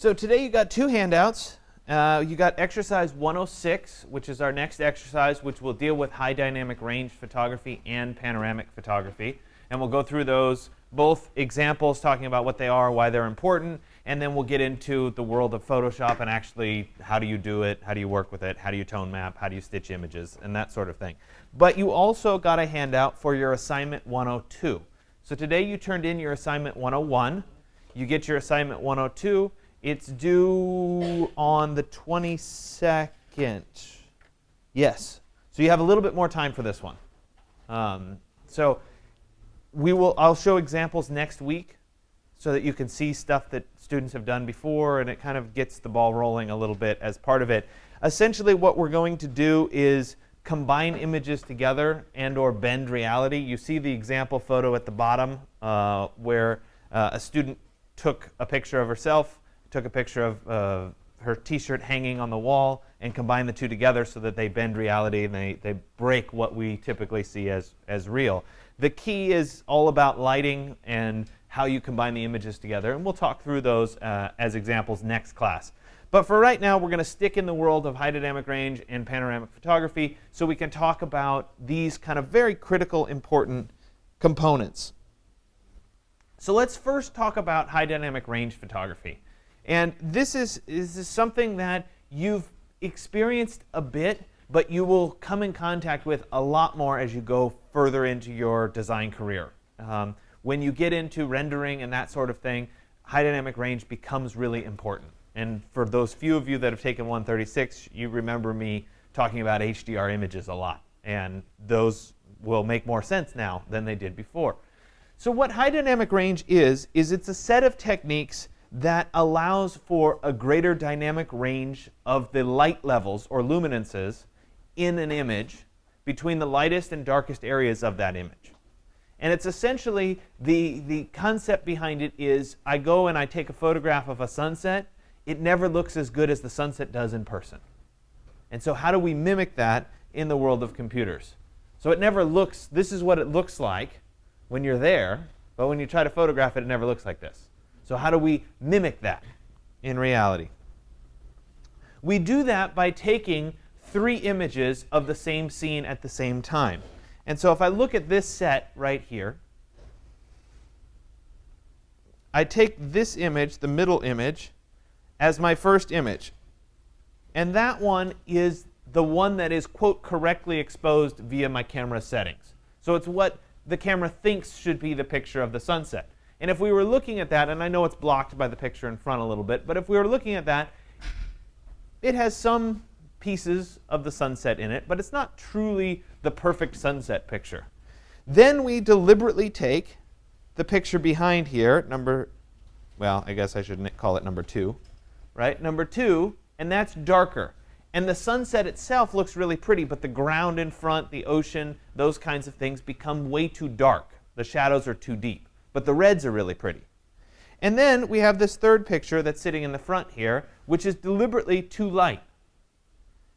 So today you got two handouts. You got exercise 106, which is our next exercise, which will deal with high dynamic range photography and panoramic photography. And we'll go through those, both examples talking about what they are, why they're important, and then we'll get into the world of Photoshop and actually how do you do it, how do you work with it, how do you tone map, how do you stitch images, and that sort of thing. But you also got a handout for your assignment 102. So today you turned in your assignment 101. You get your assignment 102. It's due on the 22nd. Yes. So you have a little bit more time for this one. I'll show examples next week so that you can see stuff that students have done before, and it kind of gets the ball rolling a little bit as part of it. Essentially what we're going to do is combine images together and or bend reality. You see the example photo at the bottom where a student took a picture of herself, took a picture of her t-shirt hanging on the wall, and combined the two together so that they bend reality and they break what we typically see as real. The key is all about lighting and how you combine the images together, and we'll talk through those as examples next class. But for right now, we're going to stick in the world of high dynamic range and panoramic photography so we can talk about these kind of very critical, important components. So let's first talk about high dynamic range photography. And this is something that you've experienced a bit, but you will come in contact with a lot more as you go further into your design career. When you get into rendering and that sort of thing, high dynamic range becomes really important. And for those few of you that have taken 136, you remember me talking about HDR images a lot. And those will make more sense now than they did before. So what high dynamic range is it's a set of techniques that allows for a greater dynamic range of the light levels or luminances in an image between the lightest and darkest areas of that image. And it's essentially, the concept behind it is I go and I take a photograph of a sunset. It never looks as good as the sunset does in person. And so how do we mimic that in the world of computers? So it never looks, this is what it looks like when you're there, but when you try to photograph it, it never looks like this. So how do we mimic that in reality? We do that by taking 3 images of the same scene at the same time. And so if I look at this set right here, I take this image, the middle image, as my first image. And that one is the one that is, quote, correctly exposed via my camera settings. So it's what the camera thinks should be the picture of the sunset. And if we were looking at that, and I know it's blocked by the picture in front a little bit, but if we were looking at that, it has some pieces of the sunset in it, but it's not truly the perfect sunset picture. Then we deliberately take the picture behind here, I guess I should call it number 2, right? Number 2, and that's darker. And the sunset itself looks really pretty, but the ground in front, the ocean, those kinds of things become way too dark. The shadows are too deep. But the reds are really pretty. And then we have this third picture that's sitting in the front here, which is deliberately too light.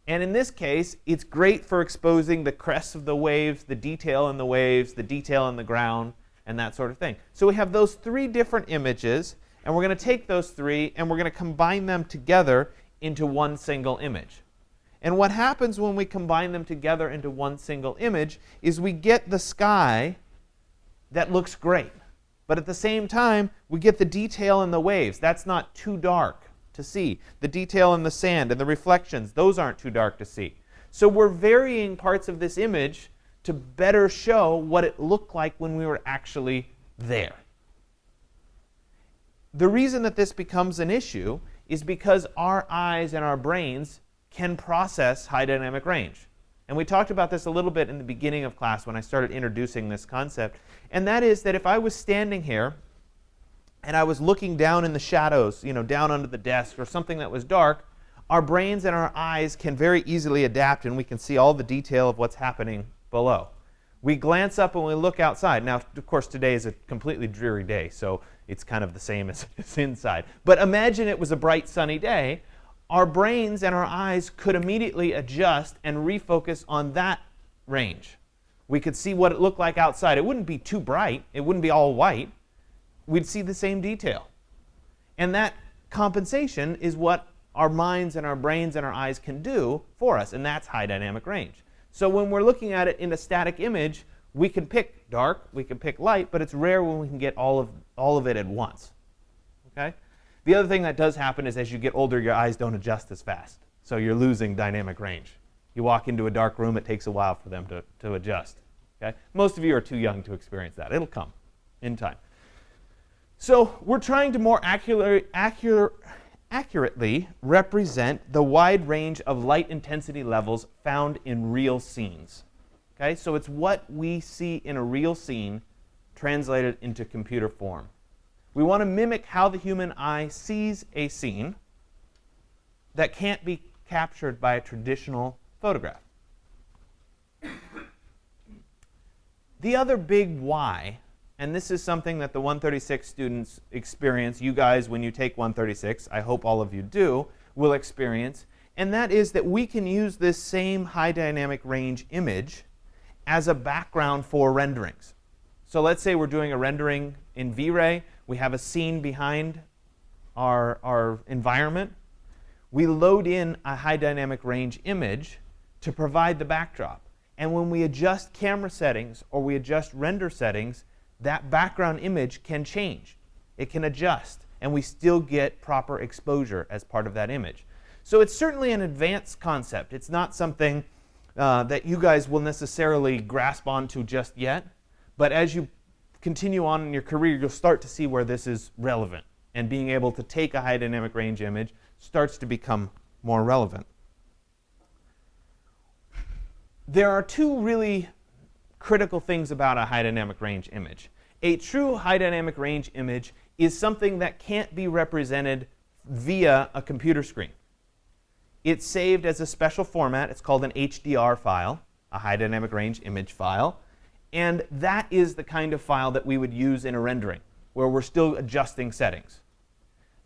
And in this case, it's great for exposing the crests of the waves, the detail in the waves, the detail in the ground, and that sort of thing. So we have those 3 different images, and we're going to take those 3 and we're going to combine them together into one single image. And what happens when we combine them together into one single image is we get the sky that looks great. But at the same time, we get the detail in the waves. That's not too dark to see. The detail in the sand and the reflections, those aren't too dark to see. So we're varying parts of this image to better show what it looked like when we were actually there. The reason that this becomes an issue is because our eyes and our brains can process high dynamic range. And we talked about this a little bit in the beginning of class when I started introducing this concept. And that is that if I was standing here and I was looking down in the shadows, down under the desk or something that was dark, our brains and our eyes can very easily adapt and we can see all the detail of what's happening below. We glance up and we look outside. Now, of course, today is a completely dreary day, so it's kind of the same as it's inside. But imagine it was a bright, sunny day. Our brains and our eyes could immediately adjust and refocus on that range. We could see what it looked like outside. It wouldn't be too bright. It wouldn't be all white. We'd see the same detail. And that compensation is what our minds and our brains and our eyes can do for us, and that's high dynamic range. So when we're looking at it in a static image, we can pick dark, we can pick light, but it's rare when we can get all of it at once. Okay? The other thing that does happen is as you get older, your eyes don't adjust as fast. So you're losing dynamic range. You walk into a dark room, it takes a while for them to adjust. Okay? Most of you are too young to experience that. It'll come in time. So we're trying to more accurately represent the wide range of light intensity levels found in real scenes. Okay? So it's what we see in a real scene translated into computer form. We want to mimic how the human eye sees a scene that can't be captured by a traditional photograph. The other big why, and this is something that the 136 students experience, you guys when you take 136, I hope all of you do, will experience, and that is that we can use this same high dynamic range image as a background for renderings. So let's say we're doing a rendering in V-Ray. We have a scene behind our environment. We load in a high dynamic range image to provide the backdrop. And when we adjust camera settings or we adjust render settings, that background image can change. It can adjust, and we still get proper exposure as part of that image. So it's certainly an advanced concept. It's not something that you guys will necessarily grasp onto just yet. But as you continue on in your career, you'll start to see where this is relevant. And being able to take a high dynamic range image starts to become more relevant. There are two really critical things about a high dynamic range image. A true high dynamic range image is something that can't be represented via a computer screen. It's saved as a special format. It's called an HDR file, a high dynamic range image file. And that is the kind of file that we would use in a rendering, where we're still adjusting settings.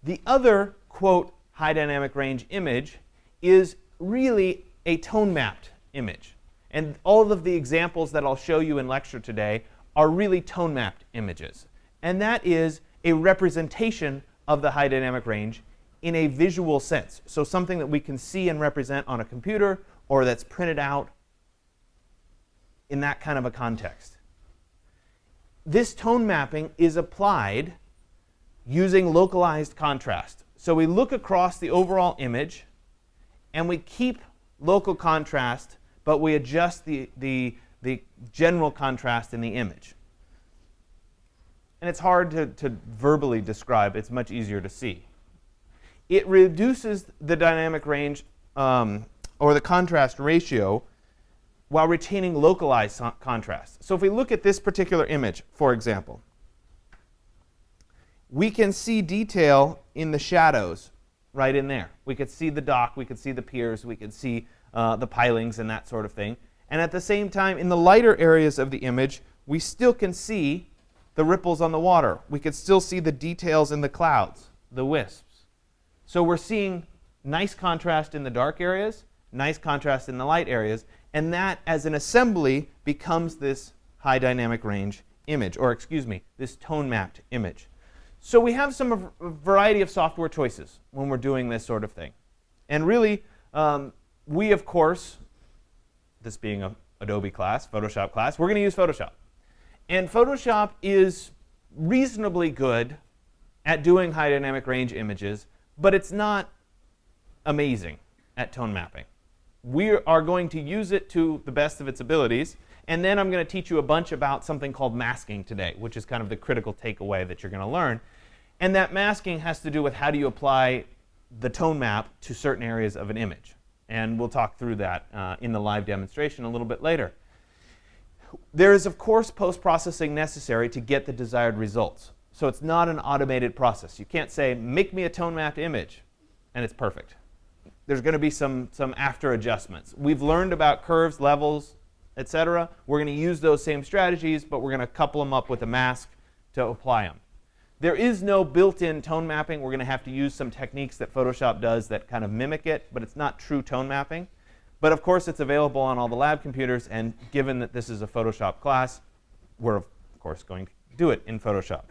The other, quote, high dynamic range image is really a tone-mapped image. And all of the examples that I'll show you in lecture today are really tone-mapped images. And that is a representation of the high dynamic range in a visual sense. So something that we can see and represent on a computer or that's printed out in that kind of a context. This tone mapping is applied using localized contrast. So we look across the overall image and we keep local contrast, but we adjust the general contrast in the image. And it's hard to verbally describe. It's much easier to see. It reduces the dynamic range or the contrast ratio while retaining localized contrast. So if we look at this particular image, for example, we can see detail in the shadows right in there. We could see the dock, we could see the piers, we could see the pilings and that sort of thing. And at the same time, in the lighter areas of the image, we still can see the ripples on the water. We could still see the details in the clouds, the wisps. So we're seeing nice contrast in the dark areas, nice contrast in the light areas, and that as an assembly becomes this high dynamic range image, or excuse me, this tone mapped image. So we have a variety of software choices when we're doing this sort of thing. And really, we of course, this being an Adobe class, Photoshop class, we're going to use Photoshop. And Photoshop is reasonably good at doing high dynamic range images, but it's not amazing at tone mapping. We are going to use it to the best of its abilities, and then I'm going to teach you a bunch about something called masking today, which is kind of the critical takeaway that you're going to learn. And that masking has to do with how do you apply the tone map to certain areas of an image. And we'll talk through that in the live demonstration a little bit later. There is, of course, post-processing necessary to get the desired results. So it's not an automated process. You can't say, make me a tone-mapped image, and it's perfect. There's going to be some after adjustments. We've learned about curves, levels, etc. We're going to use those same strategies, but we're going to couple them up with a mask to apply them. There is no built-in tone mapping. We're going to have to use some techniques that Photoshop does that kind of mimic it, but it's not true tone mapping. But of course, it's available on all the lab computers, and given that this is a Photoshop class, we're of course going to do it in Photoshop.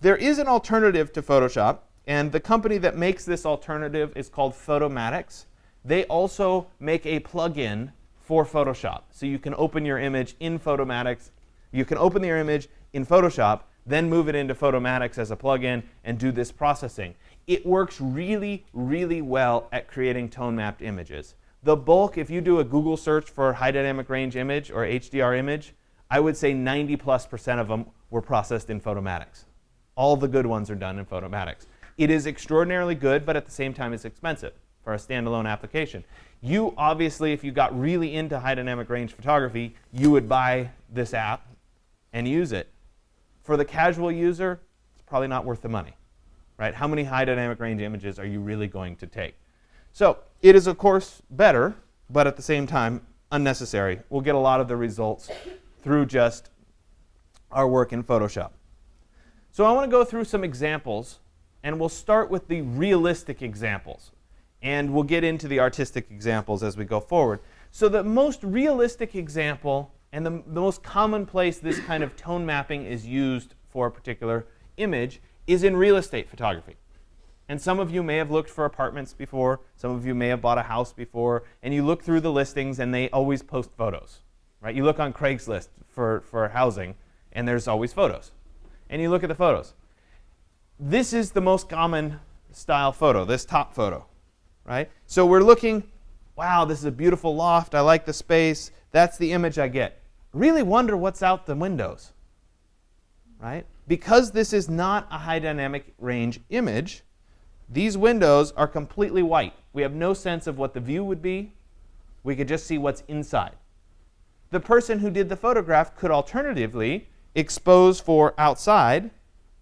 There is an alternative to Photoshop, And the company that makes this alternative is called Photomerge. They also make a plugin for Photoshop. So you can open your image in Photomerge. You can open your image in Photoshop, then move it into Photomerge as a plugin and do this processing. It works really, really well at creating tone-mapped images. The bulk, if you do a Google search for high dynamic range image or HDR image, I would say 90+% of them were processed in Photomerge. All the good ones are done in Photomerge. It is extraordinarily good, but at the same time it's expensive for a standalone application. You obviously, if you got really into high dynamic range photography, you would buy this app and use it. For the casual user, it's probably not worth the money, right? How many high dynamic range images are you really going to take? So it is, of course, better, but at the same time, unnecessary. We'll get a lot of the results through just our work in Photoshop. So I want to go through some examples, and we'll start with the realistic examples. And we'll get into the artistic examples as we go forward. So the most realistic example and the most common place this kind of tone mapping is used for a particular image is in real estate photography. And some of you may have looked for apartments before. Some of you may have bought a house before. And you look through the listings, and they always post photos. Right? You look on Craigslist for housing, and there's always photos. And you look at the photos. This is the most common style photo, this top photo. Right? So we're looking, wow, this is a beautiful loft. I like the space. That's the image I get. Really wonder what's out the windows. Right? Because this is not a high dynamic range image, these windows are completely white. We have no sense of what the view would be. We could just see what's inside. The person who did the photograph could alternatively expose for outside,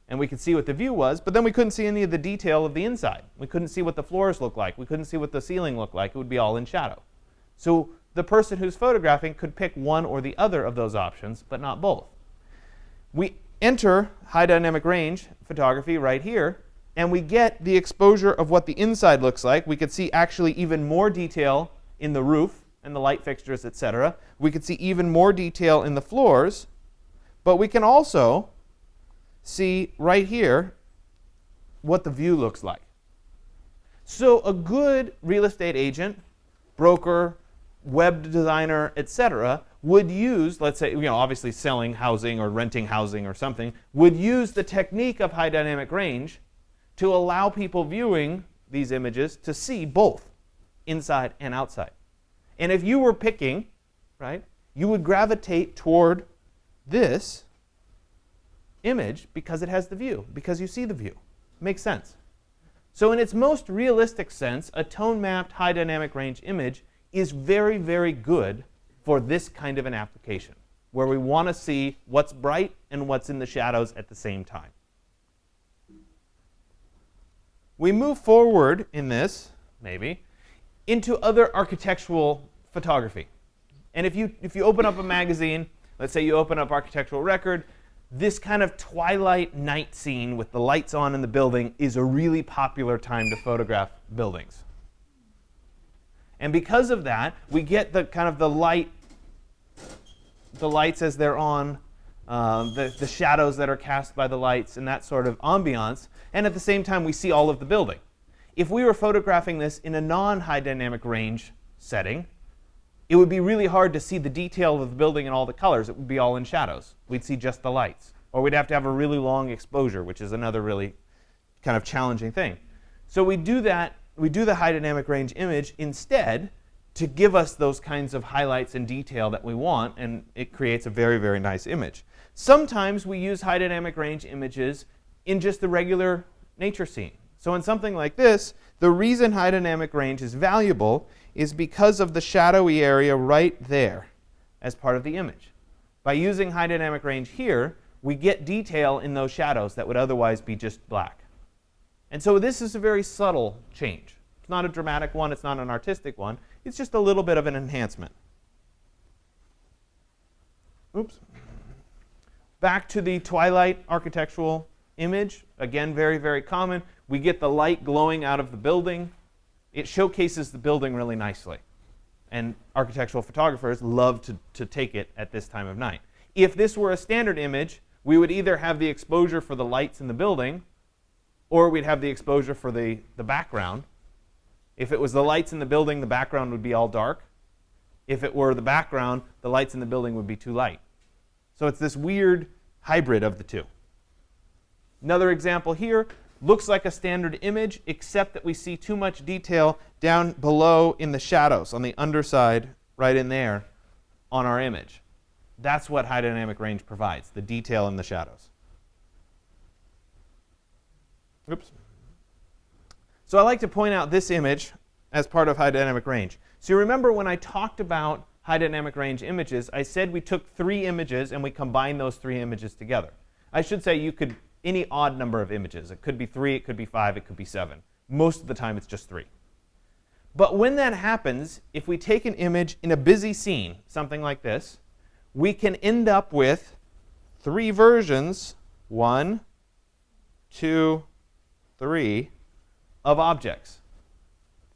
and we could see what the view was, but then we couldn't see any of the detail of the inside. We couldn't see what the floors looked like. We couldn't see what the ceiling looked like. It would be all in shadow. So the person who's photographing could pick one or the other of those options, but not both. We enter high dynamic range photography right here, and we get the exposure of what the inside looks like. We could see actually even more detail in the roof and the light fixtures, etc. We could see even more detail in the floors, but we can also see right here what the view looks like. So a good real estate agent, broker, web designer, etc., would use, let's say, obviously selling housing or renting housing or something, would use the technique of high dynamic range to allow people viewing these images to see both inside and outside. And if you were picking, right, you would gravitate toward this image because it has the view, because you see the view. Makes sense. So in its most realistic sense, a tone-mapped high dynamic range image is very, very good for this kind of an application, where we want to see what's bright and what's in the shadows at the same time. We move forward in this, maybe, into other architectural photography. And if you open up a magazine, let's say you open up Architectural Record, this kind of twilight night scene with the lights on in the building is a really popular time to photograph buildings. And because of that, we get the kind of the lights as they're on, the shadows that are cast by the lights, and that sort of ambiance. And at the same time, we see all of the building. If we were photographing this in a non-high dynamic range setting, it would be really hard to see the detail of the building and all the colors. It would be all in shadows. We'd see just the lights. Or we'd have to have a really long exposure, which is another really kind of challenging thing. So we do that. We do the high dynamic range image instead to give us those kinds of highlights and detail that we want, and it creates a very, very nice image. Sometimes we use high dynamic range images in just the regular nature scene. So in something like this, the reason high dynamic range is valuable is because of the shadowy area right there as part of the image. By using high dynamic range here, we get detail in those shadows that would otherwise be just black. And so this is a very subtle change. It's not a dramatic one. It's not an artistic one. It's just a little bit of an enhancement. Oops. Back to the twilight architectural image. Again, very, very common. We get the light glowing out of the building. It showcases the building really nicely. And architectural photographers love to take it at this time of night. If this were a standard image, we would either have the exposure for the lights in the building, Or we'd have the exposure for the background. If it was the lights in the building, the background would be all dark. If it were the background, the lights in the building would be too light. So it's this weird hybrid of the two. Another example here looks like a standard image, except that we see too much detail down below in the shadows, on the underside, right in there, on our image. That's what high dynamic range provides, the detail in the shadows. Oops. So I like to point out this image as part of high dynamic range. So you remember when I talked about high dynamic range images, I said we took 3 images and we combined those 3 images together. I should say you could any odd number of images. It could be 3, it could be 5, it could be 7. Most of the time it's just 3. But when that happens, if we take an image in a busy scene, something like this, we can end up with 3 versions, 1, 2, 3, of objects.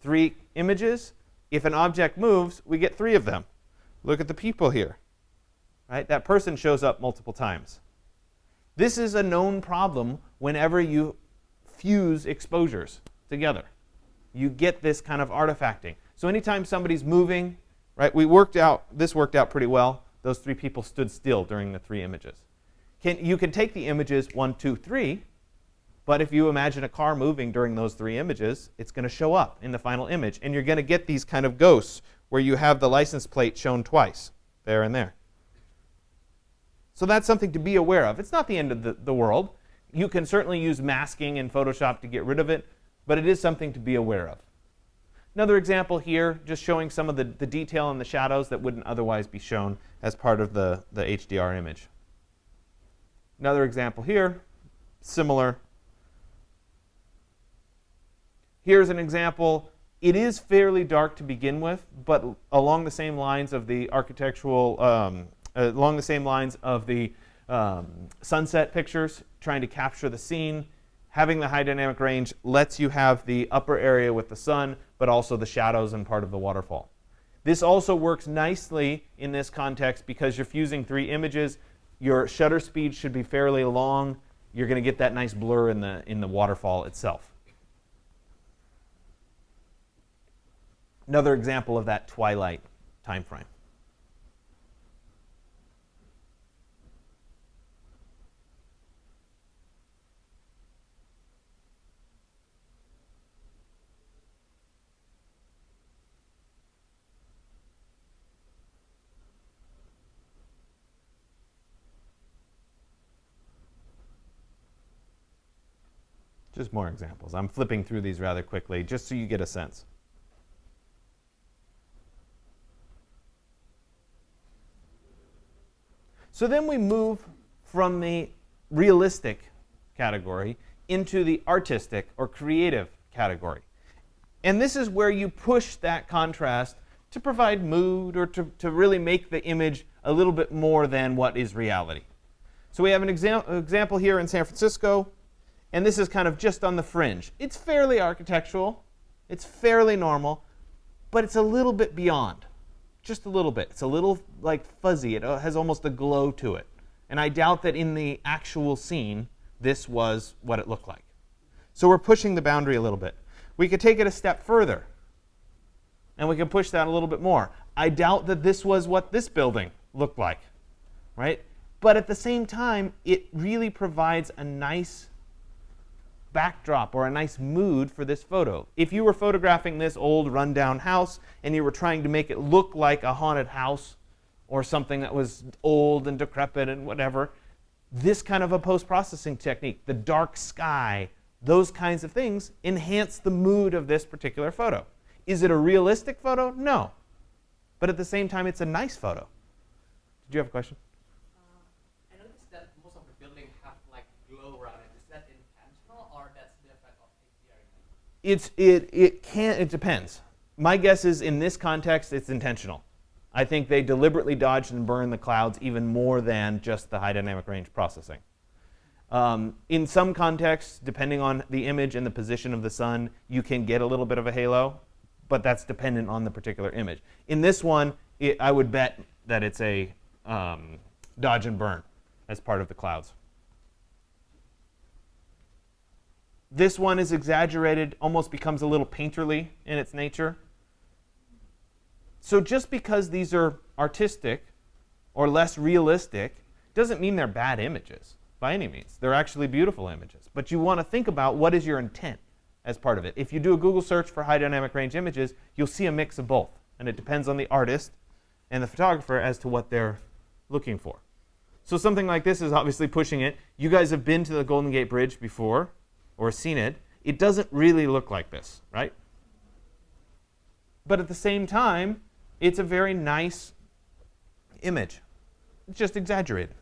3 images. If an object moves, we get 3 of them. Look at the people here. Right? That person shows up multiple times. This is a known problem whenever you fuse exposures together. You get this kind of artifacting. So anytime somebody's moving, right? This worked out pretty well. Those 3 people stood still during the 3 images. You can take the images 1, 2, 3, but if you imagine a car moving during those 3 images, it's going to show up in the final image. And you're going to get these kind of ghosts where you have the license plate shown twice, there and there. So that's something to be aware of. It's not the end of the world. You can certainly use masking in Photoshop to get rid of it, but it is something to be aware of. Another example here, just showing some of the detail in the shadows that wouldn't otherwise be shown as part of the HDR image. Another example here, similar. Here's an example. It is fairly dark to begin with, but along the same lines of the architectural, along the same lines of the sunset pictures, trying to capture the scene. Having the high dynamic range lets you have the upper area with the sun, but also the shadows and part of the waterfall. This also works nicely in this context because you're fusing 3 images. Your shutter speed should be fairly long. You're going to get that nice blur in the waterfall itself. Another example of that twilight time frame. Just more examples. I'm flipping through these rather quickly just so you get a sense. So then we move from the realistic category into the artistic or creative category. And this is where you push that contrast to provide mood or to really make the image a little bit more than what is reality. So we have an example here in San Francisco, and this is kind of just on the fringe. It's fairly architectural, it's fairly normal, but it's a little bit beyond. Just a little bit. It's a little like fuzzy. It has almost a glow to it. And I doubt that in the actual scene, this was what it looked like. So we're pushing the boundary a little bit. We could take it a step further, and we can push that a little bit more. I doubt that this was what this building looked like, right? But at the same time, it really provides a nice backdrop or a nice mood for this photo. If you were photographing this old rundown house and you were trying to make it look like a haunted house or something that was old and decrepit and whatever, this kind of a post-processing technique, the dark sky, those kinds of things enhance the mood of this particular photo. Is it a realistic photo? No. But at the same time, it's a nice photo. Did you have a question? I noticed that most of the buildings have like glow around it. Is that intentional or that's the effect of HDR? It depends. My guess is in this context, it's intentional. I think they deliberately dodged and burned the clouds even more than just the high dynamic range processing. In some contexts, depending on the image and the position of the sun, you can get a little bit of a halo, but that's dependent on the particular image. In this one, I would bet that it's a dodge and burn as part of the clouds. This one is exaggerated, almost becomes a little painterly in its nature. So just because these are artistic or less realistic doesn't mean they're bad images by any means. They're actually beautiful images. But you want to think about what is your intent as part of it. If you do a Google search for high dynamic range images, you'll see a mix of both. And it depends on the artist and the photographer as to what they're looking for. So something like this is obviously pushing it. You guys have been to the Golden Gate Bridge before or seen it. It doesn't really look like this, right? But at the same time, it's a very nice image. It's just exaggerated.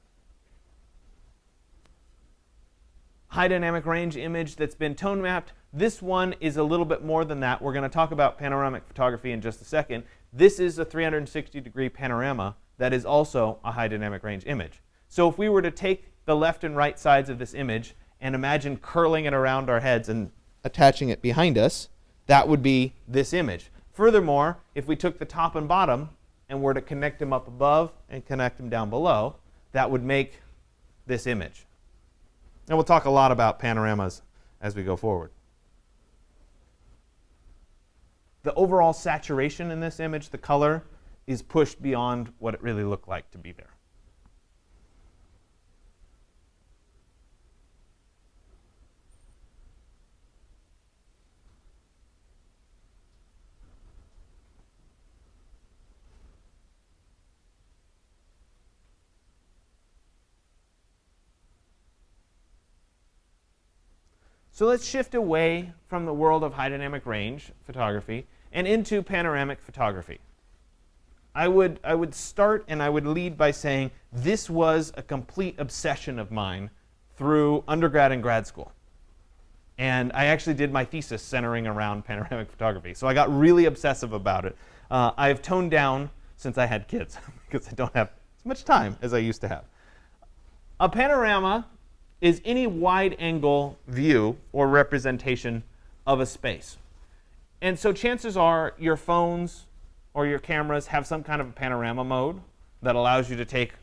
High dynamic range image that's been tone mapped. This one is a little bit more than that. We're going to talk about panoramic photography in just a second. This is a 360-degree panorama that is also a high dynamic range image. So if we were to take the left and right sides of this image and imagine curling it around our heads and attaching it behind us, that would be this image. Furthermore, if we took the top and bottom and were to connect them up above and connect them down below, that would make this image. And we'll talk a lot about panoramas as we go forward. The overall saturation in this image, the color, is pushed beyond what it really looked like to be there. So let's shift away from the world of high dynamic range photography and into panoramic photography. I would start and I would lead by saying this was a complete obsession of mine through undergrad and grad school. And I actually did my thesis centering around panoramic photography. So I got really obsessive about it. I've toned down since I had kids because I don't have as much time as I used to have. A panorama is any wide-angle view or representation of a space. And so chances are your phones or your cameras have some kind of a panorama mode that allows you to take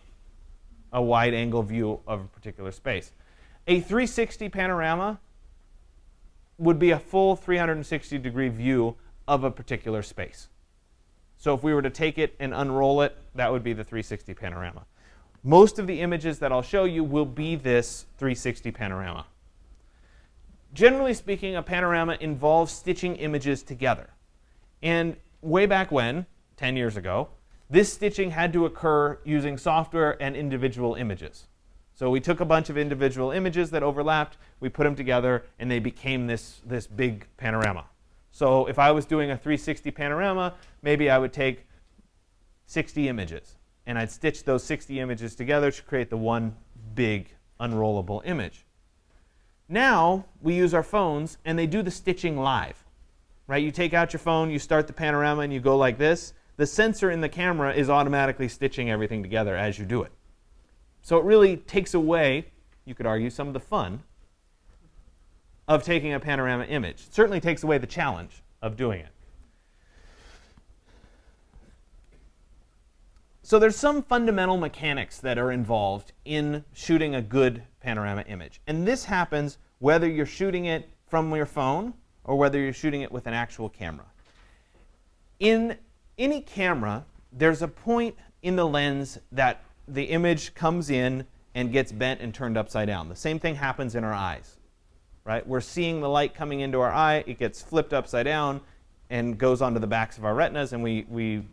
a wide-angle view of a particular space. A 360 panorama would be a full 360-degree view of a particular space. So if we were to take it and unroll it, that would be the 360 panorama. Most of the images that I'll show you will be this 360 panorama. Generally speaking, a panorama involves stitching images together. And way back when, 10 years ago, this stitching had to occur using software and individual images. So we took a bunch of individual images that overlapped, we put them together, and they became this big panorama. So if I was doing a 360 panorama, maybe I would take 60 images. And I'd stitch those 60 images together to create the one big unrollable image. Now we use our phones and they do the stitching live. Right? You take out your phone, you start the panorama, and you go like this. The sensor in the camera is automatically stitching everything together as you do it. So it really takes away, you could argue, some of the fun of taking a panorama image. It certainly takes away the challenge of doing it. So there's some fundamental mechanics that are involved in shooting a good panorama image. And this happens whether you're shooting it from your phone or whether you're shooting it with an actual camera. In any camera, there's a point in the lens that the image comes in and gets bent and turned upside down. The same thing happens in our eyes. Right? We're seeing the light coming into our eye, it gets flipped upside down and goes onto the backs of our retinas, and we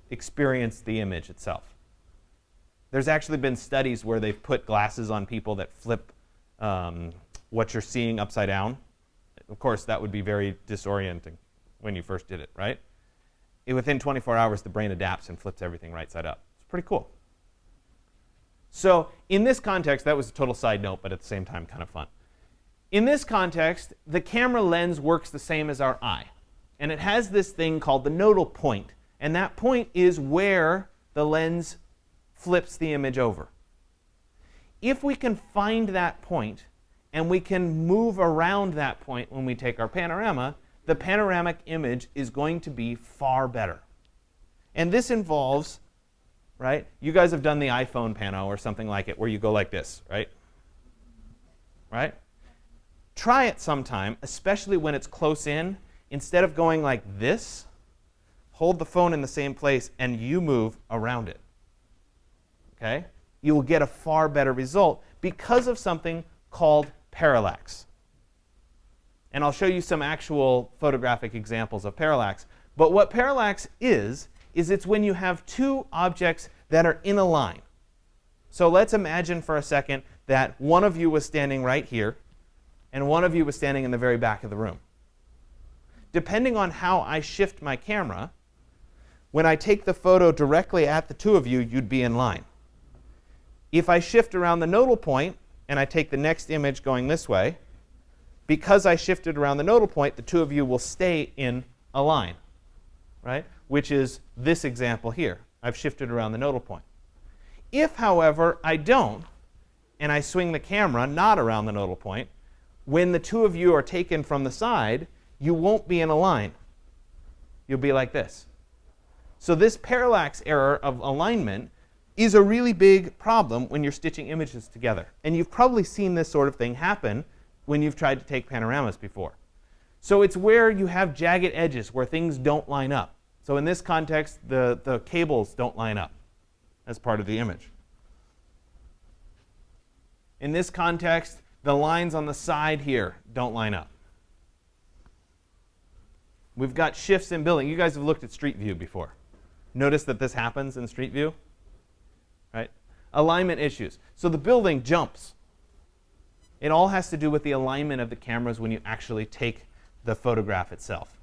experience the image itself. There's actually been studies where they've put glasses on people that flip what you're seeing upside down. Of course, that would be very disorienting when you first did it, right? Within 24 hours, the brain adapts and flips everything right side up. It's pretty cool. So in this context, that was a total side note, but at the same time, kind of fun. In this context, the camera lens works the same as our eye. And it has this thing called the nodal point. And that point is where the lens flips the image over. If we can find that point and we can move around that point when we take our panorama, the panoramic image is going to be far better. And this involves, right? You guys have done the iPhone pano or something like it where you go like this, right? Right? try it sometime, especially when it's close in. Instead of going like this, hold the phone in the same place and you move around it. Okay? You will get a far better result because of something called parallax. And I'll show you some actual photographic examples of parallax. But what parallax is it's when you have two objects that are in a line. So let's imagine for a second that one of you was standing right here and one of you was standing in the very back of the room. Depending on how I shift my camera, when I take the photo directly at the two of you, you'd be in line. If I shift around the nodal point and I take the next image going this way, because I shifted around the nodal point, the two of you will stay in a line, right? Which is this example here. I've shifted around the nodal point. If, however, I don't, and I swing the camera not around the nodal point, when the two of you are taken from the side, you won't be in a line. You'll be like this. So this parallax error of alignment is a really big problem when you're stitching images together. And you've probably seen this sort of thing happen when you've tried to take panoramas before. So it's where you have jagged edges, where things don't line up. So in this context, the cables don't line up as part of the image. In this context, the lines on the side here don't line up. We've got shifts in building. You guys have looked at Street View before. Notice that this happens in Street View, right? Alignment issues. So the building jumps. It all has to do with the alignment of the cameras when you actually take the photograph itself,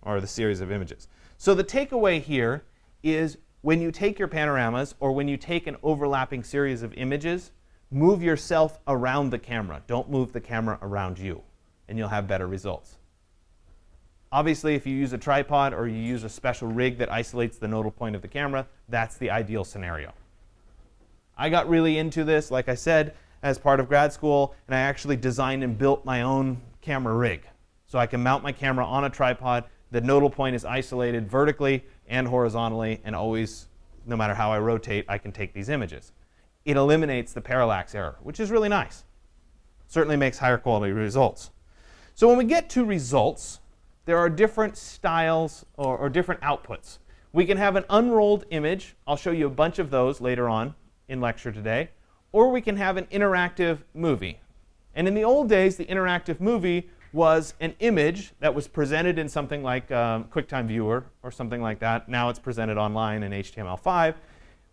or the series of images. So the takeaway here is when you take your panoramas, or when you take an overlapping series of images, move yourself around the camera. Don't move the camera around you, and you'll have better results. Obviously, if you use a tripod or you use a special rig that isolates the nodal point of the camera, that's the ideal scenario. I got really into this, like I said, as part of grad school, and I actually designed and built my own camera rig. So I can mount my camera on a tripod. The nodal point is isolated vertically and horizontally, and always, no matter how I rotate, I can take these images. It eliminates the parallax error, which is really nice. Certainly makes higher quality results. So when we get to results, there are different styles or different outputs. We can have an unrolled image. I'll show you a bunch of those later on in lecture today. Or we can have an interactive movie. And in the old days, the interactive movie was an image that was presented in something like QuickTime Viewer or something like that. Now it's presented online in HTML5,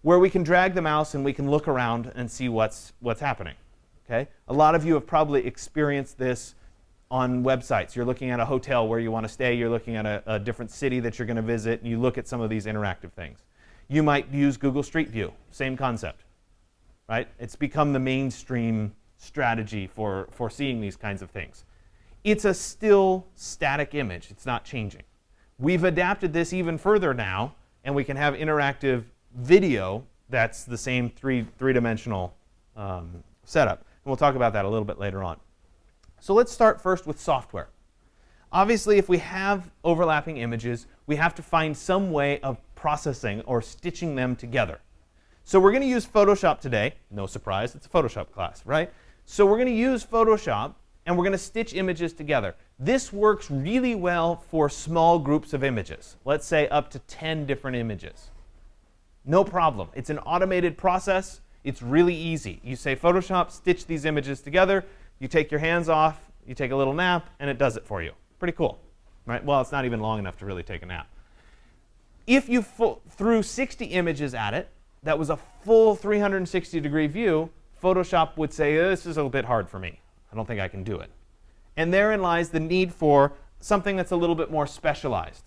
where we can drag the mouse and we can look around and see what's happening. Okay? A lot of you have probably experienced this on websites. You're looking at a hotel where you want to stay. You're looking at a different city that you're going to visit, and you look at some of these interactive things. You might use Google Street View. Same concept. Right? It's become the mainstream strategy for seeing these kinds of things. It's a still static image. It's not changing. We've adapted this even further now, and we can have interactive video that's the same three-dimensional setup. And we'll talk about that a little bit later on. So let's start first with software. Obviously, if we have overlapping images, we have to find some way of processing or stitching them together. So we're going to use Photoshop today. No surprise, it's a Photoshop class, right? So we're going to use Photoshop, and we're going to stitch images together. This works really well for small groups of images. Let's say up to 10 different images. No problem. It's an automated process. It's really easy. You say, Photoshop, stitch these images together. You take your hands off, you take a little nap, and it does it for you. Pretty cool, right? Well, it's not even long enough to really take a nap. If you threw 60 images at it, that was a full 360-degree view, Photoshop would say, this is a bit hard for me. I don't think I can do it. And therein lies the need for something that's a little bit more specialized.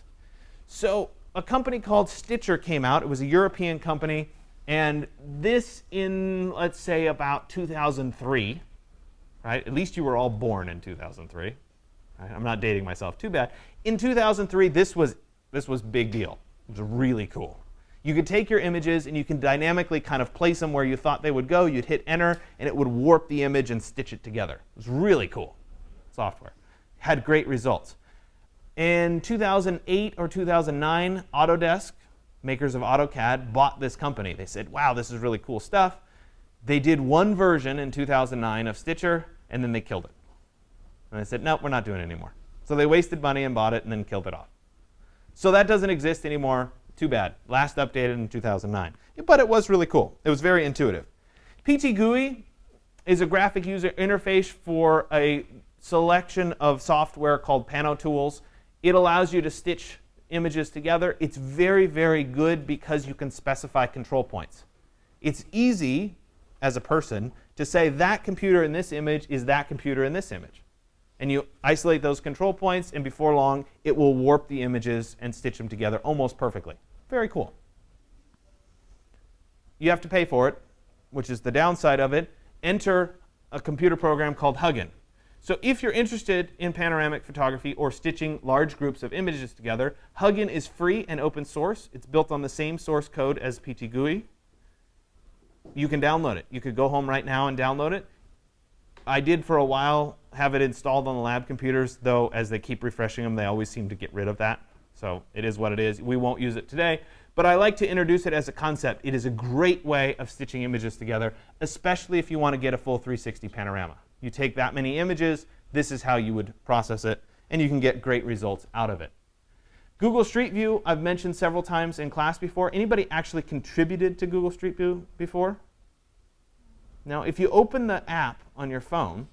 So a company called Stitcher came out. It was a European company. And this in, let's say, about 2003. Right? At least you were all born in 2003. Right? I'm not dating myself too bad. In 2003, this was big deal. It was really cool. You could take your images and you can dynamically kind of place them where you thought they would go. You'd hit enter, and it would warp the image and stitch it together. It was really cool software. Had great results. In 2008 or 2009, Autodesk, makers of AutoCAD, bought this company. They said, wow, this is really cool stuff. They did one version in 2009 of Stitcher, and then they killed it. And they said, nope, we're not doing it anymore. So they wasted money and bought it and then killed it off. So that doesn't exist anymore. Too bad. Last updated in 2009. But it was really cool. It was very intuitive. PTGUI is a graphic user interface for a selection of software called Panotools. It allows you to stitch images together. It's very, very good because you can specify control points. It's easy, as a person, to say that computer in this image is that computer in this image. And you isolate those control points, and before long, it will warp the images and stitch them together almost perfectly. Very cool. You have to pay for it, which is the downside of it. Enter a computer program called Huggin. So if you're interested in panoramic photography or stitching large groups of images together, Huggin is free and open source. It's built on the same source code as PTGUI. You can download it. You could go home right now and download it. I did for a while have it installed on the lab computers, though as they keep refreshing them, they always seem to get rid of that. So it is what it is. We won't use it today. But I like to introduce it as a concept. It is a great way of stitching images together, especially if you want to get a full 360 panorama. You take that many images, this is how you would process it, and you can get great results out of it. Google Street View, I've mentioned several times in class before. Anybody actually contributed to Google Street View before? Now, if you open the app on your phone,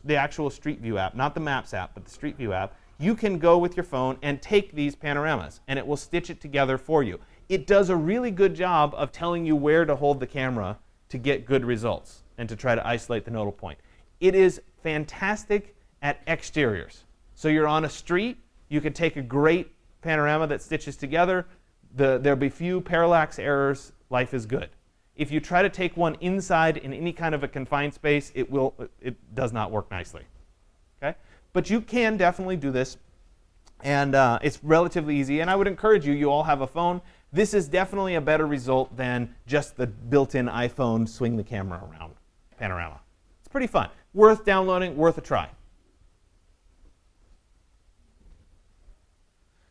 the actual Street View app, not the Maps app, but the Street View app, you can go with your phone and take these panoramas, and it will stitch it together for you. It does a really good job of telling you where to hold the camera to get good results and to try to isolate the nodal point. It is fantastic at exteriors. So you're on a street, you can take a great panorama that stitches together. There'll be few parallax errors. Life is good. If you try to take one inside in any kind of a confined space, it does not work nicely. Okay? But you can definitely do this, and it's relatively easy. And I would encourage you, you all have a phone. This is definitely a better result than just the built-in iPhone swing the camera around panorama. It's pretty fun. Worth downloading, worth a try.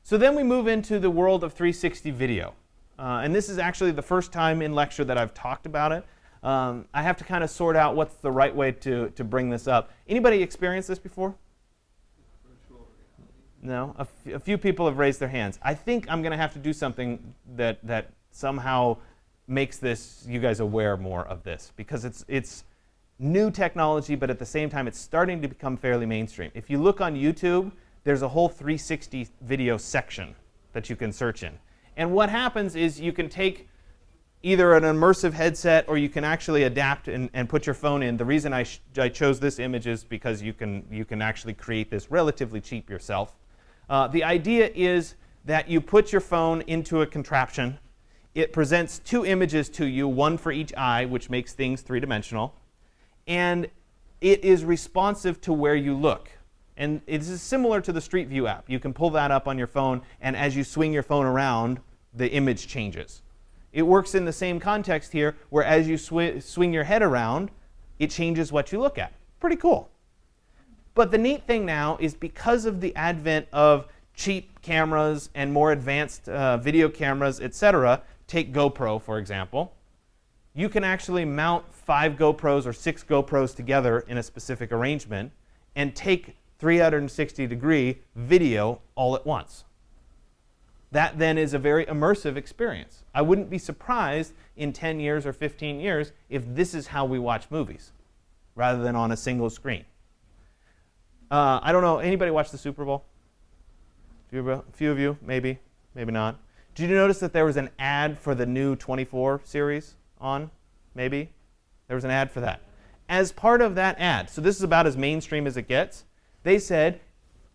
So then we move into the world of 360 video. And this is actually the first time in lecture that I've talked about it. I have to kind of sort out what's the right way to bring this up. Anybody experienced this before? No? A few people have raised their hands. I think I'm going to have to do something that somehow makes this, you guys aware more of this, because it's new technology, but at the same time, it's starting to become fairly mainstream. If you look on YouTube, there's a whole 360 video section that you can search in. And what happens is you can take either an immersive headset, or you can actually adapt and put your phone in. The reason I chose this image is because you can actually create this relatively cheap yourself. The idea is that you put your phone into a contraption. It presents two images to you, one for each eye, which makes things three-dimensional. And it is responsive to where you look. And it is similar to the Street View app. You can pull that up on your phone, and as you swing your phone around, the image changes. It works in the same context here, where as you swing your head around, it changes what you look at. Pretty cool. But the neat thing now is, because of the advent of cheap cameras and more advanced video cameras, etc., take GoPro, for example, you can actually mount 5 GoPros or 6 GoPros together in a specific arrangement and take 360-degree video all at once. That then is a very immersive experience. I wouldn't be surprised in 10 years or 15 years if this is how we watch movies, rather than on a single screen. I don't know, anybody watch the Super Bowl? A few of you, maybe, maybe not. Did you notice that there was an ad for the new 24 series on? Maybe? There was an ad for that. As part of that ad, so this is about as mainstream as it gets, they said,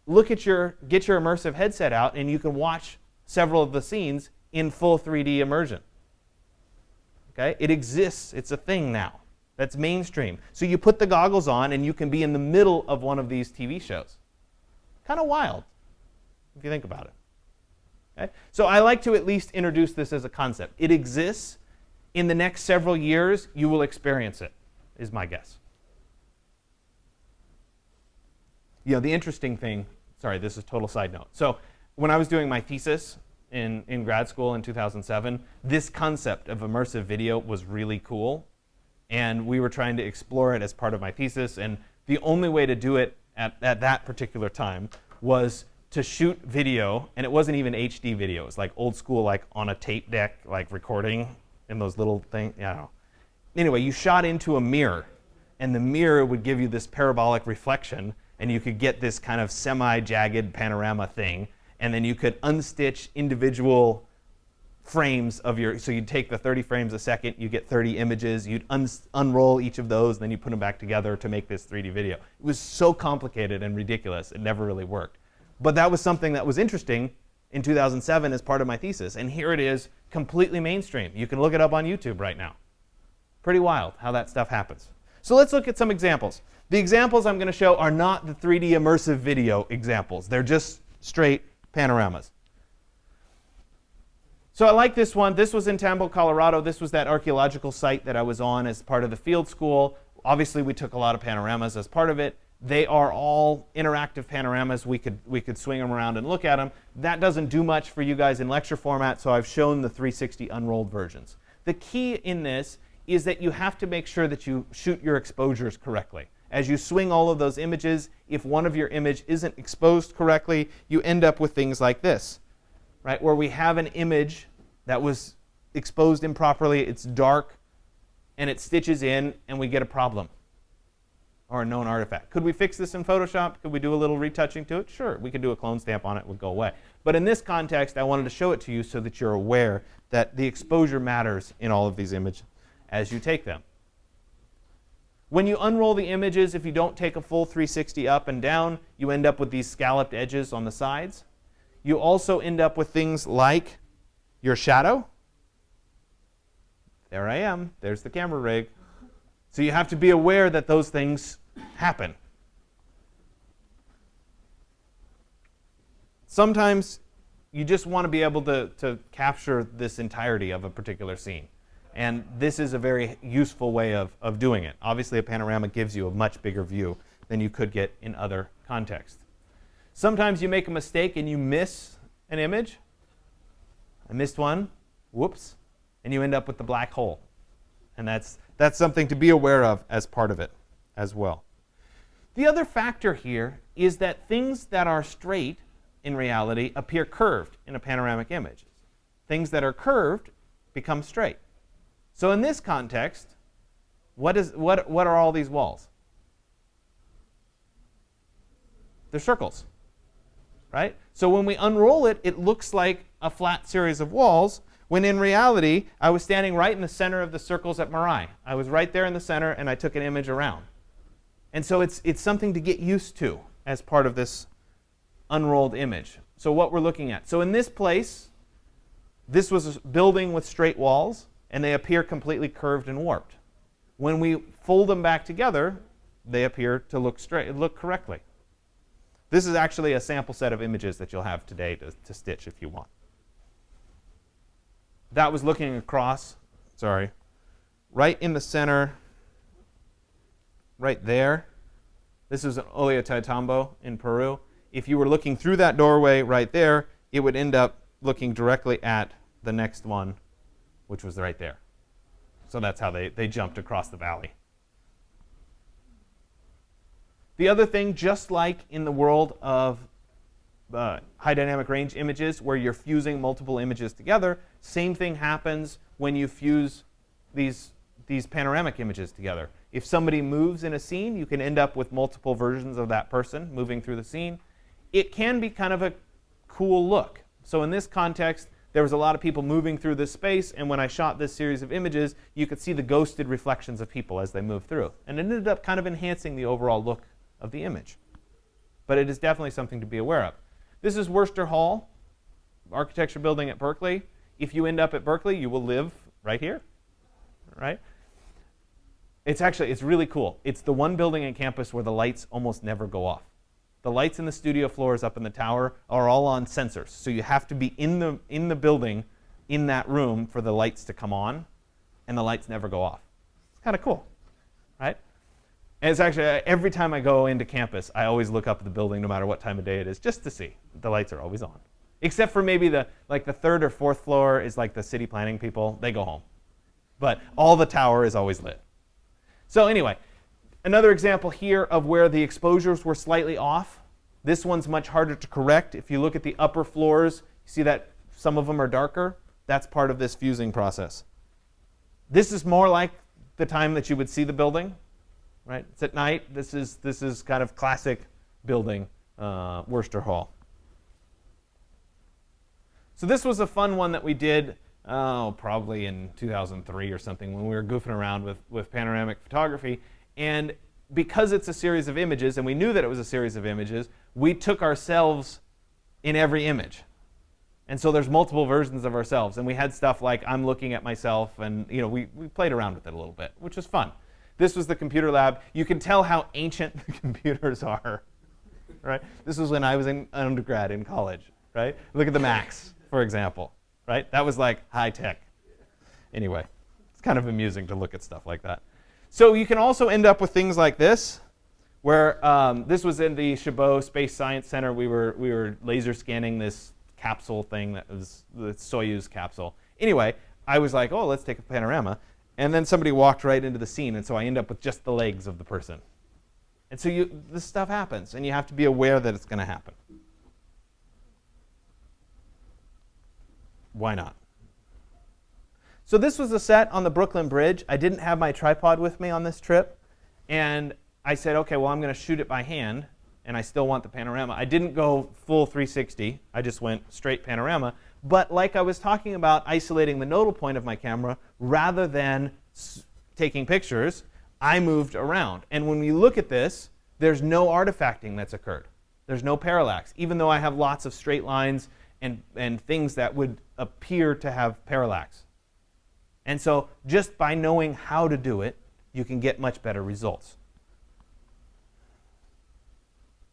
get your immersive headset out and you can watch several of the scenes in full 3D immersion. Okay? It exists. It's a thing now. That's mainstream. So you put the goggles on and you can be in the middle of one of these TV shows. Kind of wild, if you think about it. Okay? So I like to at least introduce this as a concept. It exists. In the next several years, you will experience it, is my guess. You know, the interesting thing, sorry, this is a total side note. So when I was doing my thesis in grad school in 2007, this concept of immersive video was really cool. And we were trying to explore it as part of my thesis. And the only way to do it at that particular time was to shoot video, and it wasn't even HD video. It was like old school, like on a tape deck, like recording in those little things. I don't know. Anyway, you shot into a mirror, and the mirror would give you this parabolic reflection, and you could get this kind of semi-jagged panorama thing, and then you could unstitch individual frames of your, so you'd take the 30 frames a second, you get 30 images, you'd unroll each of those, and then you put them back together to make this 3D video. It was so complicated and ridiculous, it never really worked. But that was something that was interesting in 2007 as part of my thesis, and here it is, completely mainstream. You can look it up on YouTube right now. Pretty wild how that stuff happens. So let's look at some examples. The examples I'm going to show are not the 3D immersive video examples. They're just straight panoramas. So I like this one. This was in Tambo, Colorado. This was that archaeological site that I was on as part of the field school. Obviously, we took a lot of panoramas as part of it. They are all interactive panoramas. We could swing them around and look at them. That doesn't do much for you guys in lecture format, so I've shown the 360 unrolled versions. The key in this is that you have to make sure that you shoot your exposures correctly. As you swing all of those images, if one of your image isn't exposed correctly, you end up with things like this, right? Where we have an image that was exposed improperly, it's dark, and it stitches in, and we get a problem or a known artifact. Could we fix this in Photoshop? Could we do a little retouching to it? Sure, we could do a clone stamp on it, it would go away. But in this context, I wanted to show it to you so that you're aware that the exposure matters in all of these images as you take them. When you unroll the images, if you don't take a full 360 up and down, you end up with these scalloped edges on the sides. You also end up with things like your shadow. There I am. There's the camera rig. So you have to be aware that those things happen. Sometimes you just want to be able to capture this entirety of a particular scene. And this is a very useful way of doing it. Obviously, a panorama gives you a much bigger view than you could get in other contexts. Sometimes you make a mistake and you miss an image. I missed one. Whoops. And you end up with the black hole. And that's something to be aware of as part of it as well. The other factor here is that things that are straight in reality appear curved in a panoramic image. Things that are curved become straight. So in this context, what are all these walls? They're circles, right? So when we unroll it, it looks like a flat series of walls, when in reality, I was standing right in the center of the circles at Marai. I was right there in the center, and I took an image around. And so it's something to get used to as part of this unrolled image. So what we're looking at. So in this place, this was a building with straight walls, and they appear completely curved and warped. When we fold them back together, they appear to look straight, look correctly. This is actually a sample set of images that you'll have today to stitch if you want. That was looking across, sorry, right in the center, right there. This is an Ollantaytambo in Peru. If you were looking through that doorway right there, it would end up looking directly at the next one, which was right there. So that's how they jumped across the valley. The other thing, just like in the world of high dynamic range images where you're fusing multiple images together, same thing happens when you fuse these panoramic images together. If somebody moves in a scene, you can end up with multiple versions of that person moving through the scene. It can be kind of a cool look. So in this context, there was a lot of people moving through this space, and when I shot this series of images, you could see the ghosted reflections of people as they moved through. And it ended up kind of enhancing the overall look of the image. But it is definitely something to be aware of. This is Worcester Hall, architecture building at Berkeley. If you end up at Berkeley, you will live right here, right? It's really cool. It's the one building on campus where the lights almost never go off. The lights in the studio floors up in the tower are all on sensors. So you have to be in the building, in that room, for the lights to come on, and the lights never go off. It's kind of cool, right? And it's actually, every time I go into campus, I always look up at the building, no matter what time of day it is, just to see. The lights are always on. Except for maybe the third or fourth floor is like the city planning people. They go home. But all the tower is always lit. So anyway, Another example here of where the exposures were slightly off. This one's much harder to correct. If you look at the upper floors, you see that some of them are darker. That's part of this fusing process. This is more like the time that you would see the building, right? It's at night. This is kind of classic building, Worcester Hall. So this was a fun one that we did, probably in 2003 or something, when we were goofing around with panoramic photography. And because it's a series of images, and we knew that it was a series of images, we took ourselves in every image. And so there's multiple versions of ourselves. And we had stuff like I'm looking at myself, and we played around with it a little bit, which was fun. This was the computer lab. You can tell how ancient the computers are, right? This was when I was in undergrad in college, right? Look at the Macs, for example, right? That was like high tech. Anyway, it's kind of amusing to look at stuff like that. So you can also end up with things like this, where this was in the Chabot Space Science Center. We were laser scanning this capsule thing that was the Soyuz capsule. Anyway, I was like, oh, let's take a panorama. And then somebody walked right into the scene, and so I end up with just the legs of the person. And so this stuff happens, and you have to be aware that it's going to happen. Why not? So this was a set on the Brooklyn Bridge. I didn't have my tripod with me on this trip. And I said, OK, well, I'm going to shoot it by hand. And I still want the panorama. I didn't go full 360. I just went straight panorama. But like I was talking about isolating the nodal point of my camera, rather than taking pictures, I moved around. And when we look at this, there's no artifacting that's occurred. There's no parallax, even though I have lots of straight lines and things that would appear to have parallax. And so just by knowing how to do it, you can get much better results.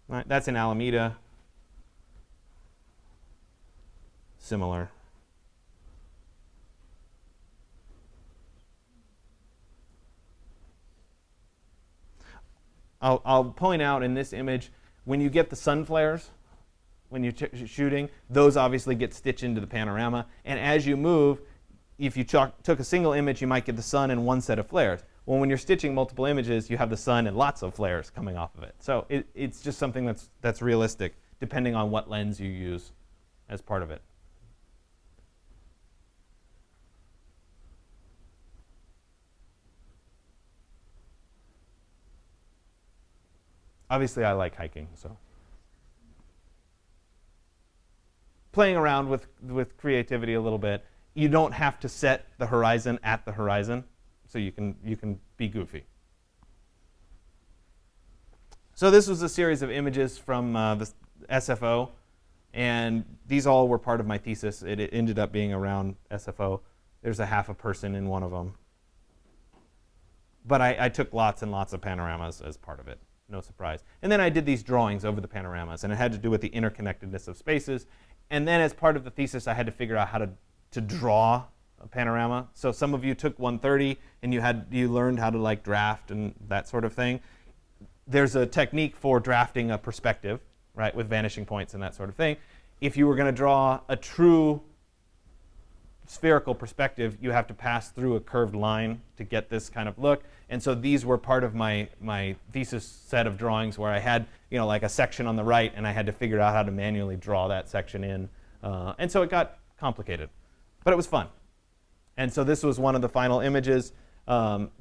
All right, that's in Alameda. Similar. I'll point out in this image, when you get the sun flares, when you're shooting, those obviously get stitched into the panorama. And as you move, if you took a single image, you might get the sun and one set of flares. Well, when you're stitching multiple images, you have the sun and lots of flares coming off of it. So it's just something that's realistic, depending on what lens you use as part of it. Obviously, I like hiking, so. Playing around with creativity a little bit. You don't have to set the horizon at the horizon, so you can be goofy. So this was a series of images from the SFO, and these all were part of my thesis. It ended up being around SFO. There's a half a person in one of them. But I took lots and lots of panoramas as part of it. No surprise. And then I did these drawings over the panoramas, and it had to do with the interconnectedness of spaces. And then as part of the thesis, I had to figure out how to draw a panorama. So some of you took 130, and you learned how to like draft and that sort of thing. There's a technique for drafting a perspective, right, with vanishing points and that sort of thing. If you were going to draw a true spherical perspective, you have to pass through a curved line to get this kind of look. And so these were part of my thesis set of drawings where I had, like a section on the right, and I had to figure out how to manually draw that section in. And so it got complicated, but it was fun. And so this was one of the final images.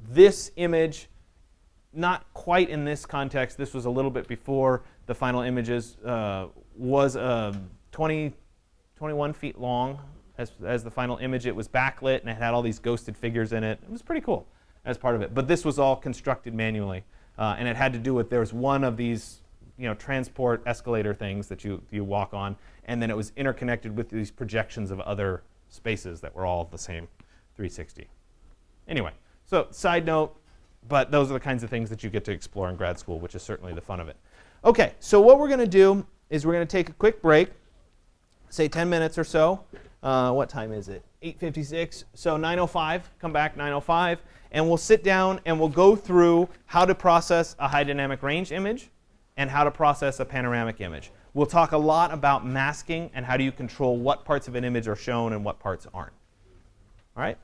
This image, not quite in this context, this was a little bit before the final images, was 21 feet long. As the final image, it was backlit and it had all these ghosted figures in it. It was pretty cool as part of it. But this was all constructed manually, and it had to do with there was one of these, transport escalator things that you walk on, and then it was interconnected with these projections of other spaces that were all the same 360. Anyway, so side note, but those are the kinds of things that you get to explore in grad school, which is certainly the fun of it. Okay, so what we're going to do is we're going to take a quick break, say 10 minutes or so. What time is it? 8:56. So 9:05, come back 9:05, and we'll sit down and we'll go through how to process a high dynamic range image and how to process a panoramic image. We'll talk a lot about masking and how do you control what parts of an image are shown and what parts aren't. All right?